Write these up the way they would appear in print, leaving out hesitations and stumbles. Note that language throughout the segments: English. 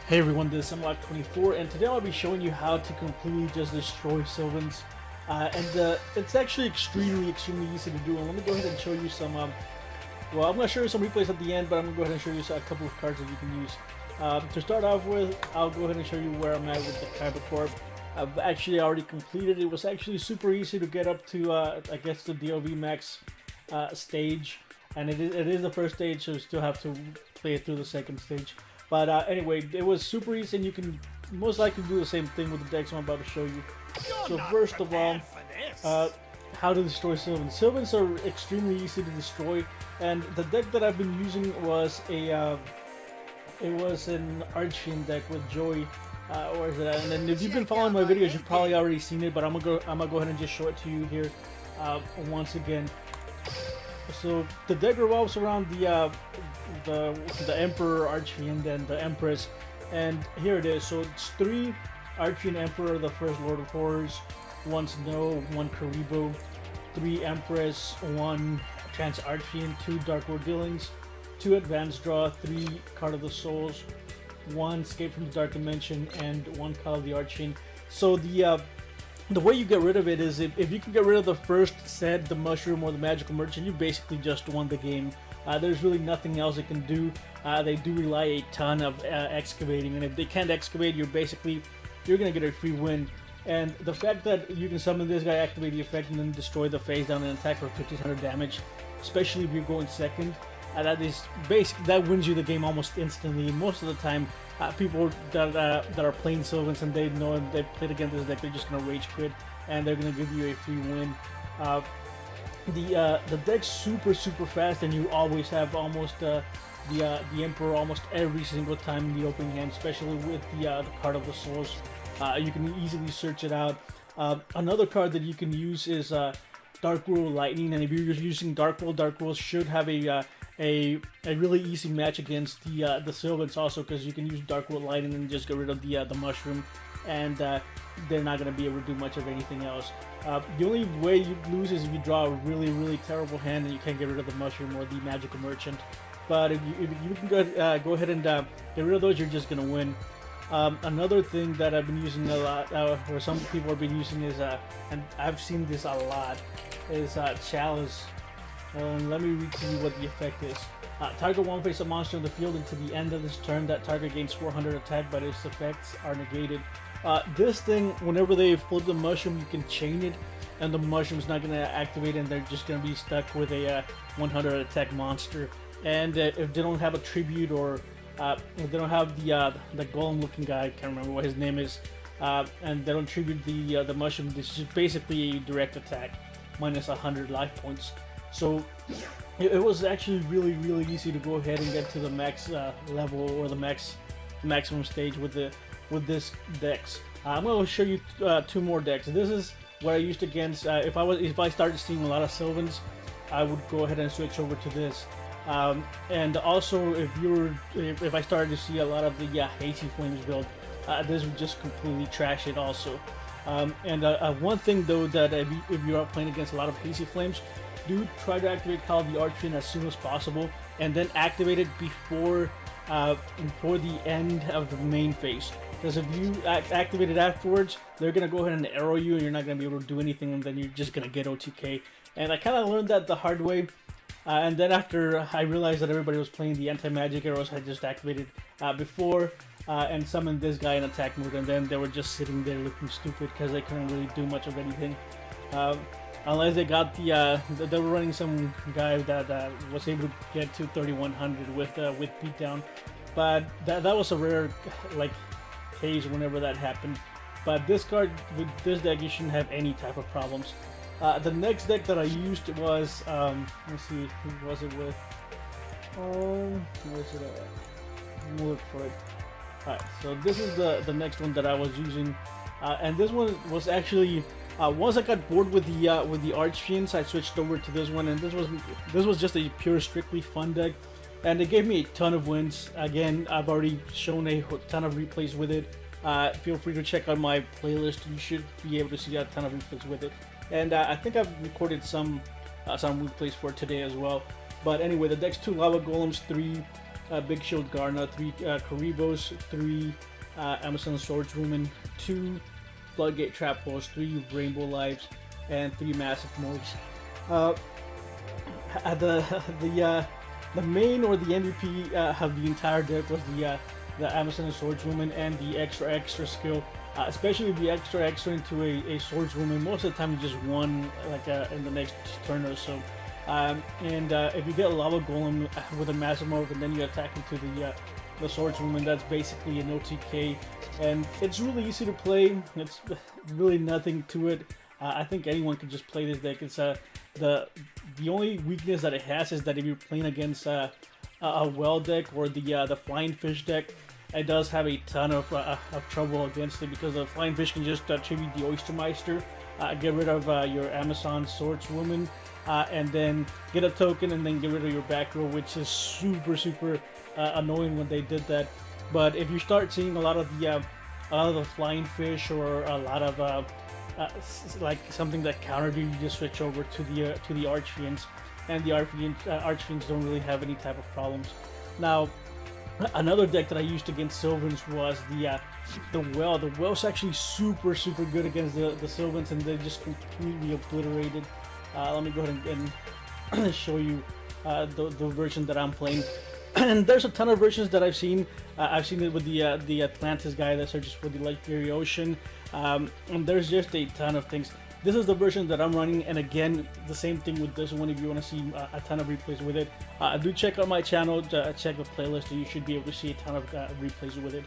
Hey everyone, this is Unlock24, and today I'll be showing you how to completely just destroy Sylvans. It's actually extremely easy to do. And let me go ahead and show you some, well, I'm going to show you some replays at the end, but I'm going to go ahead and show you a couple of cards that you can use. To start off with, I'll go ahead and show you where I'm at with the Kyber Corp. I've actually already completed. It was actually super easy to get up to, I guess, the DOV max stage. And it is the first stage, so you still have to play it through the second stage. But anyway, it was super easy, and you can most likely do the same thing with the decks I'm about to show you. So first of all, how to destroy Sylvans. Sylvans are extremely easy to destroy, and the deck that I've been using was an Archfiend deck with Joy. Or is it? And then if you've been following my videos, you've probably already seen it, but I'm gonna go ahead and just show it to you here once again. So the deck revolves around the Emperor, Archfiend, and the Empress, and here it is. So it's 3 Archfiend Emperor, the first Lord of Horrors, 1 Snow, 1 Karibo, 3 Empress, 1 Trans Archfiend, 2 Dark Lord Dealings, 2 Advanced Draw, 3 Card of the Souls, 1 Escape from the Dark Dimension, and 1 Call of the Archfiend. So the way you get rid of it is if you can get rid of the first set, the Mushroom or the Magical Merchant, you basically just won the game. There's really nothing else it can do. They do rely a ton of excavating, and if they can't excavate, you're gonna get a free win. And the fact that you can summon this guy, activate the effect, and then destroy the face down and attack for 1500 damage, especially if you're going second, that wins you the game almost instantly. Most of the time, people that are playing Sylvans and they know they've played against this deck, they're just gonna rage quit and they're gonna give you a free win. The deck's super fast, and you always have almost the Emperor almost every single time in the opening hand, especially with the Card of the Souls. You can easily search it out. Another card that you can use is Dark Whirl Lightning, and if you're using Dark Whirl should have a really easy match against the Sylvans also, because you can use Dark Whirl Lightning and just get rid of the Mushroom, and they're not going to be able to do much of anything else. The only way you lose is if you draw a really terrible hand and you can't get rid of the Mushroom or the Magical Merchant. But if you can go ahead and get rid of those, you're just going to win. Another thing that I've been using a lot, or some people have been using, is and I've seen this a lot, is Chalice. Let me read to you what the effect is. Target one face a monster on the field until the end of this turn. That target gains 400 attack, but its effects are negated. This thing, whenever they flip the Mushroom, you can chain it, and the Mushroom's not going to activate, and they're just going to be stuck with a 100 attack monster. And if they don't have a tribute, or if they don't have the golem looking guy, I can't remember what his name is, and they don't tribute the Mushroom, this is basically a direct attack, minus 100 life points. So it was actually really easy to go ahead and get to the max level, or the maximum stage with this decks. I'm going to show you 2 more decks. This is what I used against. If I started seeing a lot of Sylvans, I would go ahead and switch over to this. And also, if I started to see a lot of the Hazy Flames build, this would just completely trash it also. One thing though, that if you are playing against a lot of Hazy Flames, do try to activate Call of the Archfiend as soon as possible, and then activate it before the end of the main phase. Because if you activate it afterwards, they're gonna go ahead and arrow you, and you're not gonna be able to do anything, and then you're just gonna get OTK. And I kind of learned that the hard way. And then after I realized that everybody was playing the anti-magic arrows, I just activated before and summoned this guy in attack mode, and then they were just sitting there looking stupid because they couldn't really do much of anything. Unless they got they were running some guy that was able to get to 3100 with beatdown, but that was a rare case whenever that happened. But this card, with this deck, you shouldn't have any type of problems. The next deck that I used was let's see, who was it with? Where is it at? Look for it. Alright, so this is the next one that I was using, and this one was actually. Once I got bored with the Archfiends, I switched over to this one, and this was just a pure strictly fun deck, and it gave me a ton of wins. Again, I've already shown a ton of replays with it. Feel free to check out my playlist. You should be able to see a ton of replays with it, and I think I've recorded some replays for today as well. But anyway, the deck's 2 Lava Golems, 3 Big Shield Garna, 3 Karibos, 3 Amazon Swordswoman, 2 Floodgate Trap Holes, 3 Rainbow Lives, and 3 Massive Moves. The main or the MVP of the entire deck was the Amazon Swordswoman and the extra skill. Especially the extra into a swordswoman. Most of the time you just won like in the next turn or so. If you get a lava golem with a massive move and then you attack into the swordswoman, that's basically an OTK, and it's really easy to play. It's really nothing to it. I think anyone can just play this deck. It's the only weakness that it has is that if you're playing against a well deck or the flying fish deck, it does have a ton of trouble against it, because the flying fish can just tribute the Oystermeister, get rid of your Amazon Swordswoman, and then get a token and then get rid of your back row, which is super annoying when they did that. But if you start seeing a lot of the flying fish or a lot of like something that countered you, you just switch over to the Archfiends, and the Archfiends don't really have any type of problems. Now, another deck that I used against Sylvans was the Well. The Well's actually super good against the Sylvans, and they just completely obliterated. Let me go ahead and show you the version that I'm playing. And there's a ton of versions that I've seen. I've seen it with the Atlantis guy that searches for the Legendary Ocean, and there's just a ton of things. This is the version that I'm running, and again, the same thing with this one. If you want to see a ton of replays with it, do check out my channel, check the playlist, and you should be able to see a ton of replays with it.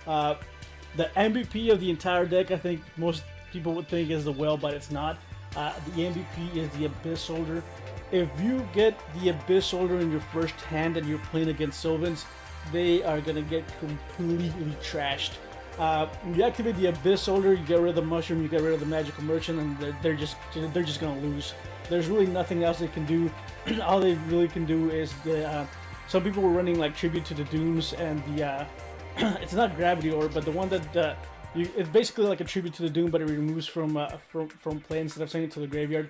The MVP of the entire deck, I think most people would think, is the Well, but it's not. The MVP is the Abyss Holder. If you get the Abyss Holder in your first hand and you're playing against Sylvans, they are going to get completely trashed. You activate the Abyss Holder, you get rid of the Mushroom, you get rid of the Magical Merchant, and they're just gonna lose. There's really nothing else they can do. All they really can do is some people were running like Tribute to the Dooms, and it's not Gravity Orb, but the one that it's basically like a Tribute to the Doom, but it removes from play instead of sending it to the graveyard.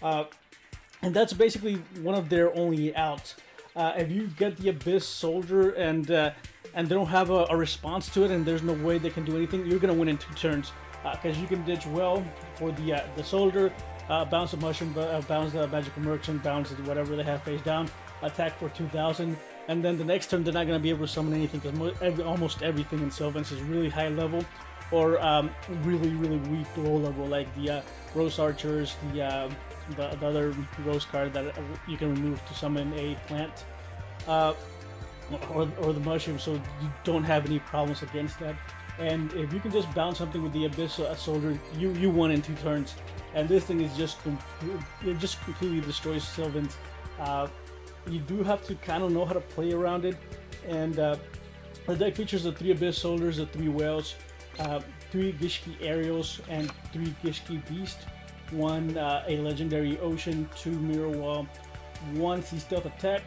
And that's basically one of their only outs. If you get the Abyss Soldier and they don't have a response to it, and there's no way they can do anything, you're gonna win in 2 turns, because you can ditch Well for the Soldier, bounce the Mushroom, bounce the Magical Merchant, bounce whatever they have face down, attack for 2,000, and then the next turn they're not gonna be able to summon anything, because almost everything in Sylvans is really high level or really weak low level, like the Rose Archers, the other Rose card that you can remove to summon a plant. Or the Mushroom, so you don't have any problems against that. And if you can just bounce something with the Abyss Soldier, you won in 2 turns. And this thing is just completely destroys Sylvans. You do have to kind of know how to play around it. And the deck features the 3 Abyss Soldiers, the 3 Whales, 3 Gishki Aerials, and 3 Gishki Beast, 1 a Legendary Ocean, 2 Mirror Wall, 1 Sea Stealth Attack,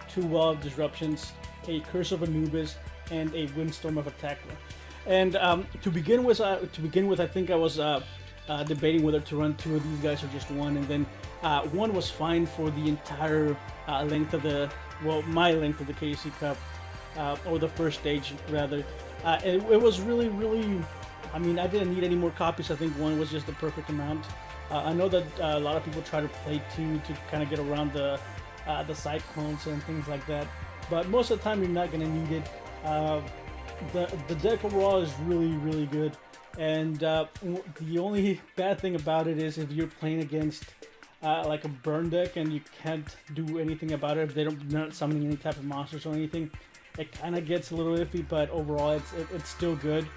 2 Wall of Disruptions, a Curse of Anubis, and a Windstorm of Attacker. And to begin with, I think I was debating whether to run 2 of these guys or just 1, and then 1 was fine for the entire length of my length of the KC Cup, or the first stage rather. It was really, I mean, I didn't need any more copies. I think 1 was just the perfect amount. I know that a lot of people try to play 2 to kind of get around the Cyclones and things like that, but most of the time you're not going to need it. The deck overall is really good, and the only bad thing about it is if you're playing against like a burn deck and you can't do anything about it, if they're not summoning any type of monsters or anything, it kind of gets a little iffy, but overall it's still good.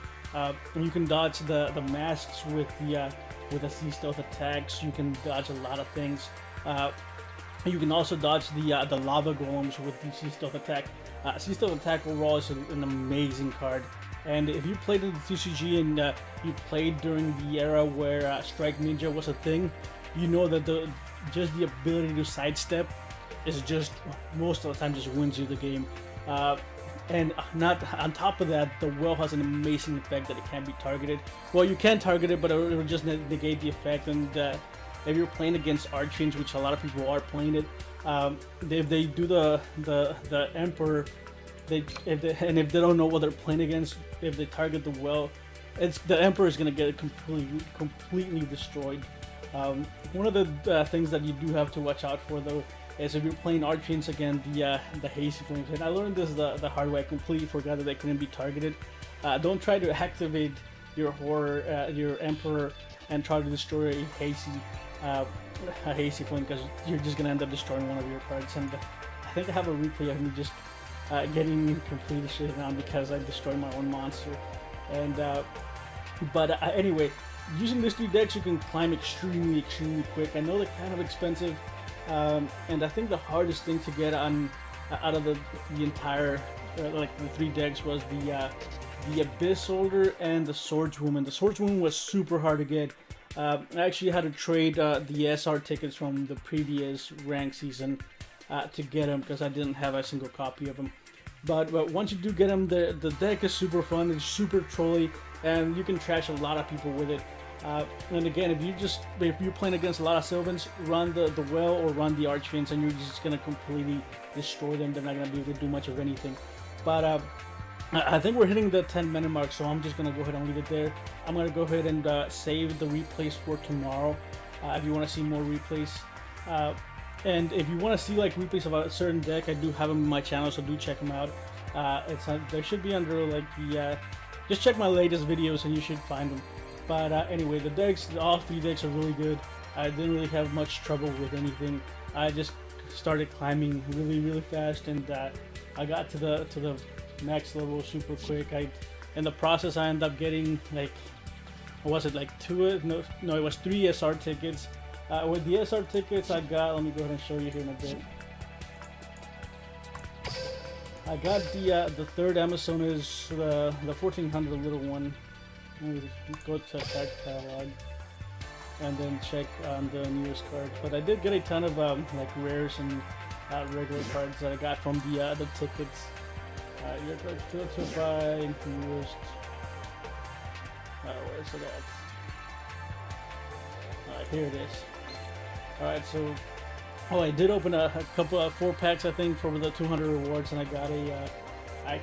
You can dodge the masks with the Sea Stealth attacks. You can dodge a lot of things. You can also dodge the lava golems with the Sea Stealth attack. Sea Stealth attack overall is an amazing card. And if you played in the TCG and you played during the era where Strike Ninja was a thing, you know that just the ability to sidestep is just most of the time just wins you the game. And not on top of that, the Well has an amazing effect that it can't be targeted. Well, you can target it, but it will just negate the effect. And if you're playing against Archfiends, which a lot of people are playing it, if they do the Emperor if they don't know what they're playing against, if they target the well, the Emperor is gonna get completely destroyed. One of the things that you do have to watch out for though is if you're playing Archfiends again, the hasty flames. And I learned this the hard way. I completely forgot that they couldn't be targeted. Don't try to activate your your Emperor and try to destroy a hasty flame, because you're just gonna end up destroying one of your cards. And I think I have a replay of me just getting completely shit on because I destroyed my own monster. And anyway, using these 3 decks, you can climb extremely quick. I know they're kind of expensive, and I think the hardest thing to get out of the entire like the 3 decks was the Abyss Holder and the Swordswoman. The Swordswoman was super hard to get. I actually had to trade the SR tickets from the previous rank season to get them because I didn't have a single copy of them. But once you do get them, the deck is super fun. It's super trolly, and you can trash a lot of people with it. And again, if you're playing against a lot of Sylvans, run the Well or run the Archfiends, and you're just gonna completely destroy them. They're not gonna be able to do much of anything. But I think we're hitting the 10-minute mark, so I'm just gonna go ahead and leave it there. I'm gonna go ahead and save the replays for tomorrow. If you want to see more replays, and if you want to see like replays about a certain deck, I do have them in my channel, so do check them out. They should be under like the. Just check my latest videos and you should find them. But anyway, all 3 decks are really good. I didn't really have much trouble with anything. I just started climbing really fast, and I got to the next level super quick. In the process, I ended up getting like, what was it, like 2? No, it was 3 SR tickets. With the SR tickets, I got. Let me go ahead and show you here in a bit. I got the 3rd Amazonas, the 1400 little one. Let me go to card catalog and then check on the newest cards. But I did get a ton of like rares and regular cards that I got from the tickets. Your card filtered by newest. Where's it at? Alright, here it is. Alright, so I did open a couple of 4 packs, I think, for the 200 rewards, and I got a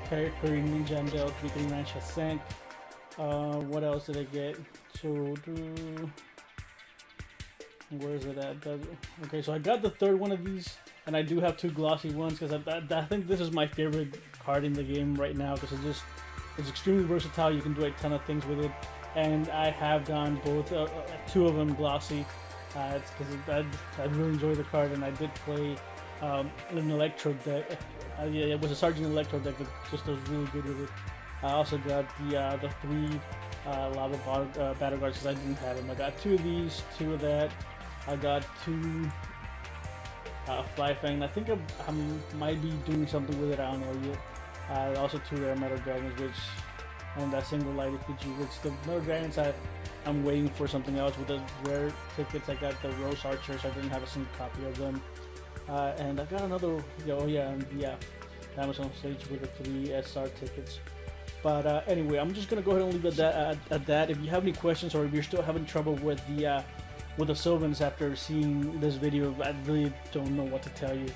character Ninja and Del 3 Ranch Ascent. What else did I get? So, where is it at? Okay, so I got the 3rd one of these, and I do have 2 glossy ones because I think this is my favorite card in the game right now because it's extremely versatile. You can do a ton of things with it, and I have done both 2 of them glossy. It's because I really enjoy the card, and I did play an Electro deck. Yeah, it was a Sergeant Electro deck that just was really good with it. I also got the 3 Lava Battle Guards because I didn't have them. I got 2 of these, 2 of that. I got 2 Fly Fang. I think I might be doing something with it. I don't know yet. Also 2 Rare Metal Dragons, and that single light Fiji. Which the Metal Dragons I'm waiting for something else. With the rare tickets, I got the Rose Archers. I didn't have a single copy of them. And I got another. Amazon stage with the 3 SR tickets. But anyway, I'm just gonna go ahead and leave it at that. If you have any questions, or if you're still having trouble with the Sylvans after seeing this video, I really don't know what to tell you.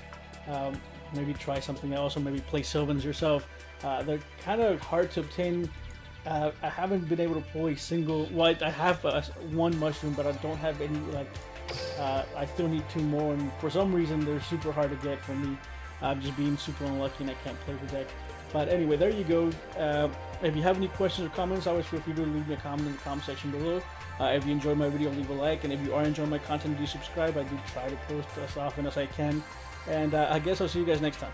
Maybe try something else, or maybe play Sylvans yourself. They're kind of hard to obtain. I haven't been able to pull a single. Well, I have 1 mushroom, but I don't have any. Like, I still need 2 more, and for some reason they're super hard to get for me. I'm just being super unlucky, and I can't play the deck. But anyway, there you go. If you have any questions or comments, always feel free to leave me a comment in the comment section below. If you enjoyed my video, leave a like, and if you are enjoying my content, do subscribe. I do try to post as often as I can, and I guess I'll see you guys next time.